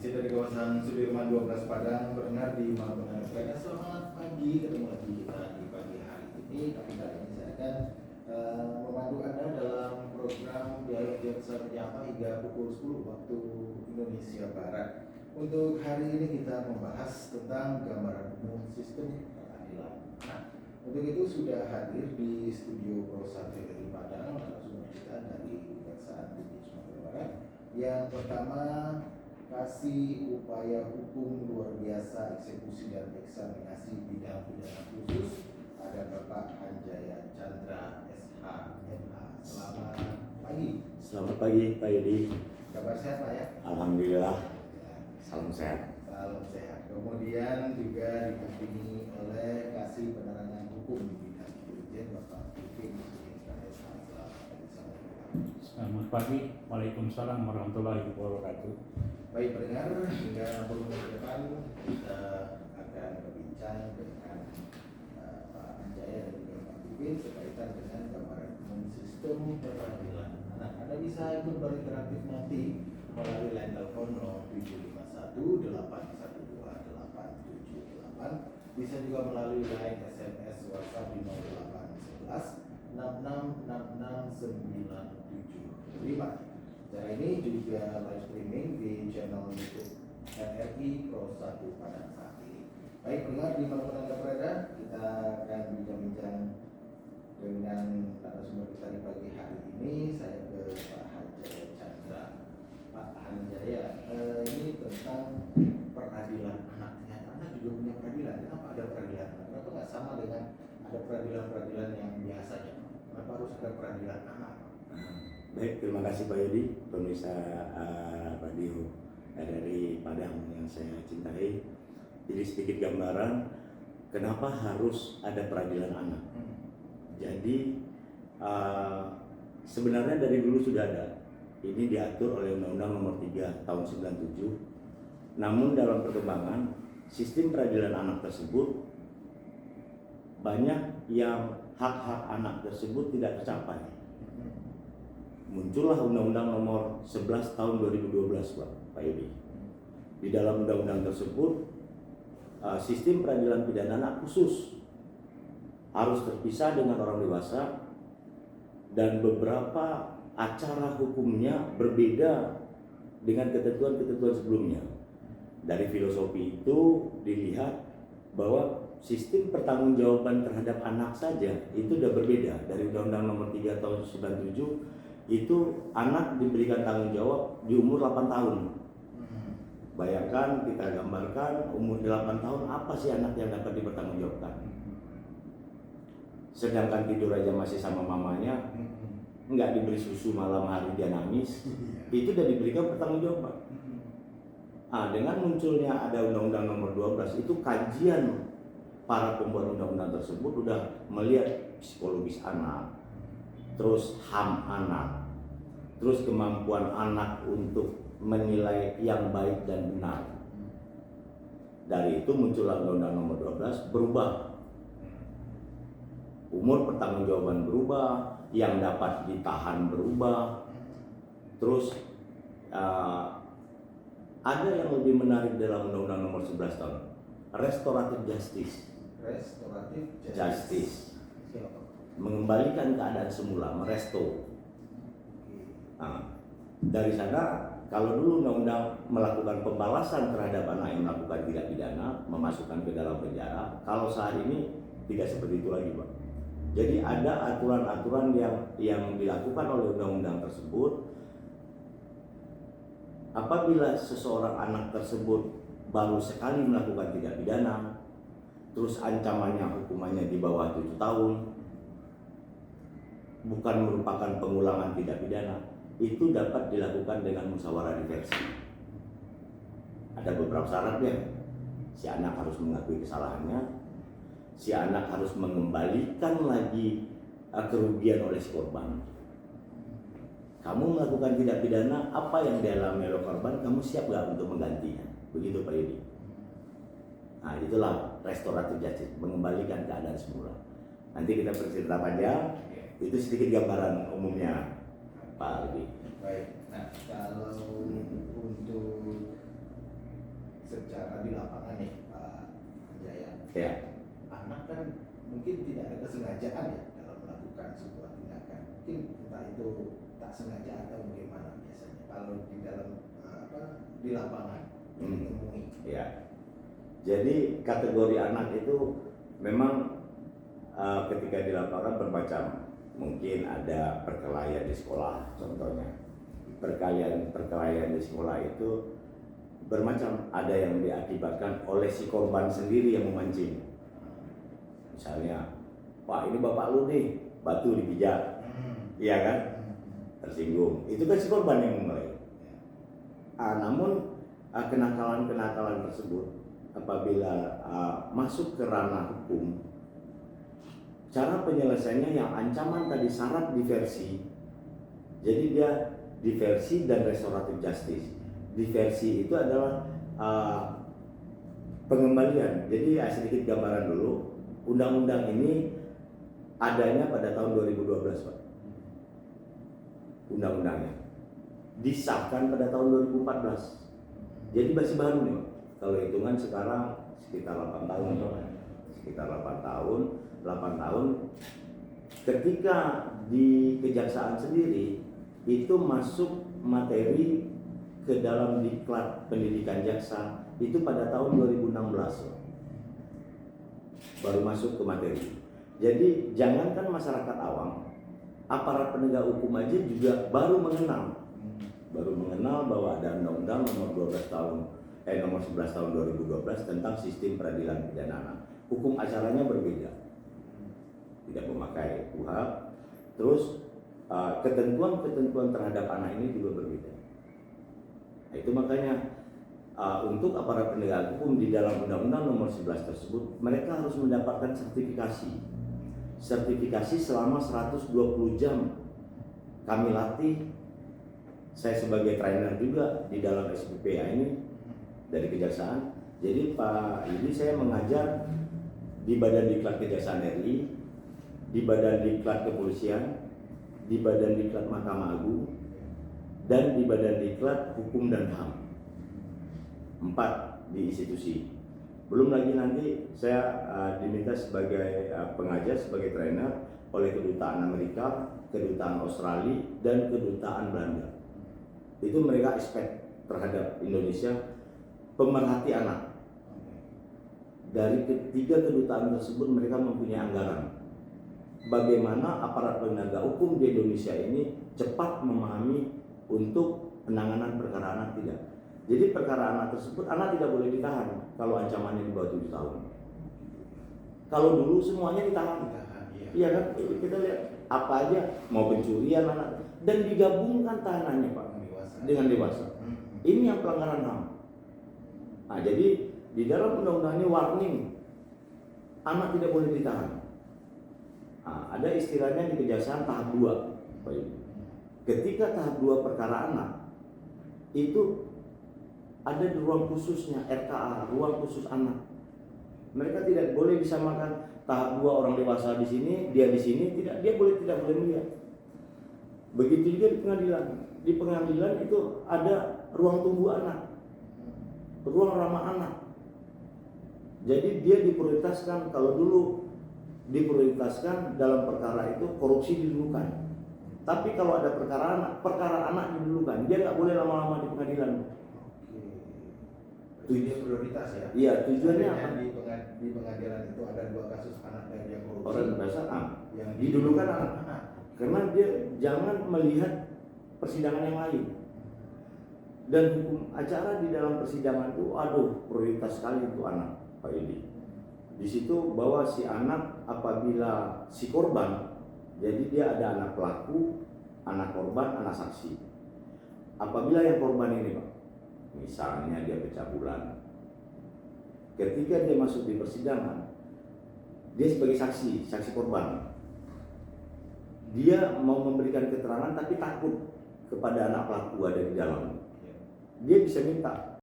Masih dari kawasan Sudirman 12 Padang, benar di Malang. Selamat pagi, ketemu lagi kita di pagi hari ini. Tapi kali ini saya akan memandu Anda dalam program Dialog Jaksa Penyapa hingga pukul 10 waktu Indonesia Barat. Untuk hari ini kita membahas tentang gambaran umum sistem peradilan. Nah, untuk itu sudah hadir di studio Pro 1 dari Padang, langsung kita dari Kejaksaan Tinggi Sumatera Barat. Yang pertama, kasih upaya hukum luar biasa eksekusi dan eksaminasi bidang pidana khusus, ada Bapak Hanjaya Chandra SH.MA. Selamat pagi. Selamat pagi Pak Yudi. Kabar sehat Pak ya? Alhamdulillah. Salam sehat. Salam sehat. Kemudian juga didampingi oleh kasih penerangan hukum di bidang intelijen Bapak Pipin. Selamat pagi. Waalaikumsalam warahmatullahi wabarakatuh. Baik pendengar, hingga 60 menit depan kita akan berbincang dengan Pak Hanjaya dan juga Pak Pipin berkaitan dengan gambaran umum sistem peradilan. Nah, Anda bisa ikut berinteraktif nanti melalui line telepon 0751-812-878, bisa juga melalui line SMS WhatsApp di 0811 6666 975. Cara ini juga live streaming di channel YouTube RRI Pro 1 Padang saat ini. Baik pendengar, di mana Anda berada, kita akan bincang-bincang dengan narasumber kita di pagi hari ini. Saya ke Pak Hanjaya Chandra. Pak Hanjaya, ini tentang peradilan anak. Anak juga punya peradilan. Kenapa ada peradilan anak? Kenapa nggak sama dengan ada peradilan-peradilan yang biasanya? Kenapa harus ada peradilan anak? Baik, terima kasih Pak Yudi, pemirsa radio dari Padang yang saya cintai. Jadi sedikit gambaran kenapa harus ada peradilan anak. Jadi sebenarnya dari dulu sudah ada. Ini diatur oleh Undang-Undang Nomor 3 Tahun 97. Namun dalam perkembangan sistem peradilan anak tersebut, banyak yang hak-hak anak tersebut tidak tercapai. Muncullah Undang-Undang Nomor 11 Tahun 2012 Pak Yudi. Di dalam undang-undang tersebut sistem peradilan pidana anak khusus harus terpisah dengan orang dewasa, dan beberapa acara hukumnya berbeda dengan ketentuan-ketentuan sebelumnya. Dari filosofi itu dilihat bahwa sistem pertanggungjawaban terhadap anak saja itu sudah berbeda. Dari Undang-Undang Nomor 3 Tahun 97 itu anak diberikan tanggung jawab di umur 8 tahun. Bayangkan, kita gambarkan umur 8 tahun apa sih anak yang dapat dipertanggungjawabkan? Sedangkan tidur aja masih sama mamanya, nggak diberi susu malam hari dia nangis, itu udah diberikan pertanggungjawaban. Dengan munculnya ada Undang-Undang Nomor 12, itu kajian para pembuat undang-undang tersebut udah melihat psikologis anak, terus HAM anak, terus kemampuan anak untuk menilai yang baik dan benar. Dari itu muncullah Undang-Undang Nomor 12, berubah. Umur pertanggungjawaban berubah, yang dapat ditahan berubah. Terus ada yang lebih menarik dalam Undang-Undang Nomor 11 tahun, restoratif justice. Restoratif Justice. Mengembalikan keadaan semula, meresto. Dari sana, kalau dulu undang-undang melakukan pembalasan terhadap anak yang melakukan tindak pidana, memasukkan ke dalam penjara. Kalau saat ini tidak seperti itu lagi, Pak. Jadi ada aturan-aturan yang dilakukan oleh undang-undang tersebut. Apabila seseorang anak tersebut baru sekali melakukan tindak pidana, terus ancamannya hukumannya di bawah 7 tahun, bukan merupakan pengulangan tindak pidana, itu dapat dilakukan dengan musyawarah diversi. Ada beberapa syaratnya. Si anak harus mengakui kesalahannya, si anak harus mengembalikan lagi kerugian oleh si korban. Kamu melakukan tindak pidana, apa yang dialami oleh korban, kamu siap gak untuk menggantinya? Begitu Pak Yudi. Nah, itulah restoratif justice, mengembalikan keadaan semula. Nanti kita bercerita panjang. Itu sedikit gambaran umumnya, Pak Aldi. Baik, nah kalau untuk secara di lapangan nih Pak Jaya, Ya. anak kan mungkin tidak ada kesengajaan ya dalam melakukan sebuah tindakan, mungkin entah itu tak sengaja atau bagaimana biasanya kalau di dalam di lapangan ditemui. Ya. Jadi kategori anak itu memang ketika di lapangan bermacam. Mungkin ada perkelahian di sekolah contohnya. Perkelahian di sekolah itu bermacam. Ada yang diakibatkan oleh si korban sendiri yang memancing. Misalnya, Pak ini bapak lu nih, batu dipijak. Iya kan? Tersinggung. Itu kan si korban yang memulai. Namun kenakalan-kenakalan tersebut apabila masuk ke ranah hukum, cara penyelesaiannya yang ancaman tadi syarat diversi. Jadi dia diversi dan restoratif justice. Diversi itu adalah pengembalian. Jadi sedikit gambaran dulu. Undang-undang ini adanya pada tahun 2012, Pak. Undang-undangnya disahkan pada tahun 2014. Jadi masih baru nih, Pak. Kalau hitungan sekarang sekitar 8 tahun. Sekitar 8 tahun. 8 tahun ketika di kejaksaan sendiri itu masuk materi ke dalam diklat pendidikan jaksa itu pada tahun 2016 baru masuk ke materi. Jadi jangankan masyarakat awam, aparat penegak hukum aja juga baru mengenal bahwa ada undang-undang nomor 11 tahun 2012 tentang sistem peradilan pidana anak. Hukum acaranya berbeda, tidak memakai KUHP. Terus ketentuan-ketentuan terhadap anak ini juga berbeda. Nah, itu makanya untuk aparat penegak hukum di dalam Undang-Undang nomor 11 tersebut mereka harus mendapatkan sertifikasi selama 120 jam. Kami latih, saya sebagai trainer juga di dalam SPPA ini dari kejaksaan. Jadi Pak ini saya mengajar di Badan Diklat Kejaksaan RI, di Badan Diklat Kepolisian, di Badan Diklat Mahkamah Agung, dan di Badan Diklat Hukum dan HAM. 4 di institusi. Belum lagi nanti saya diminta sebagai pengajar, sebagai trainer oleh Kedutaan Amerika, Kedutaan Australia, dan Kedutaan Belanda. Itu mereka expect terhadap Indonesia pemerhati anak. Dari ketiga kedutaan tersebut mereka mempunyai anggaran. Bagaimana aparat penegak hukum di Indonesia ini cepat memahami untuk penanganan perkara anak tidak. Jadi perkara anak tersebut, anak tidak boleh ditahan kalau ancamannya di bawah 7 tahun. Kalau dulu semuanya ditahan. Iya kan? Kita lihat apa aja, mau pencurian anak, dan digabungkan tahanannya Pak dengan dewasa. Ini yang pelanggaran HAM. Nah, jadi di dalam undang-undang ini warning, anak tidak boleh ditahan. Nah, ada istilahnya di kejaksaan tahap 2. Ketika tahap 2 perkara anak itu ada di ruang khususnya RKA, ruang khusus anak. Mereka tidak boleh disamakan tahap 2 orang dewasa di sini, dia di sini, tidak boleh melihat. Begitu juga di pengadilan. Di pengadilan itu ada ruang tunggu anak, ruang ramah anak. Jadi dia diprioritaskan. Kalau dulu diprioritaskan dalam perkara itu korupsi didulukan. Tapi kalau ada perkara anak didulukan. Dia nggak boleh lama-lama di pengadilan. Tujuan prioritas ya. Iya, tujuannya apa? Di pengadilan itu ada 2 kasus anak yang korupsi. Orang dasar yang didulukan anak. Karena dia jangan melihat persidangan yang lain. Dan hukum acara di dalam persidangan itu, prioritas sekali itu anak, Pak Edi. Di situ bahwa si anak apabila si korban, jadi dia ada anak pelaku, anak korban, anak saksi. Apabila yang korban ini, Pak, misalnya dia pencabulan, ketika dia masuk di persidangan, dia sebagai saksi korban. Dia mau memberikan keterangan tapi takut kepada anak pelaku ada di dalam. Dia bisa minta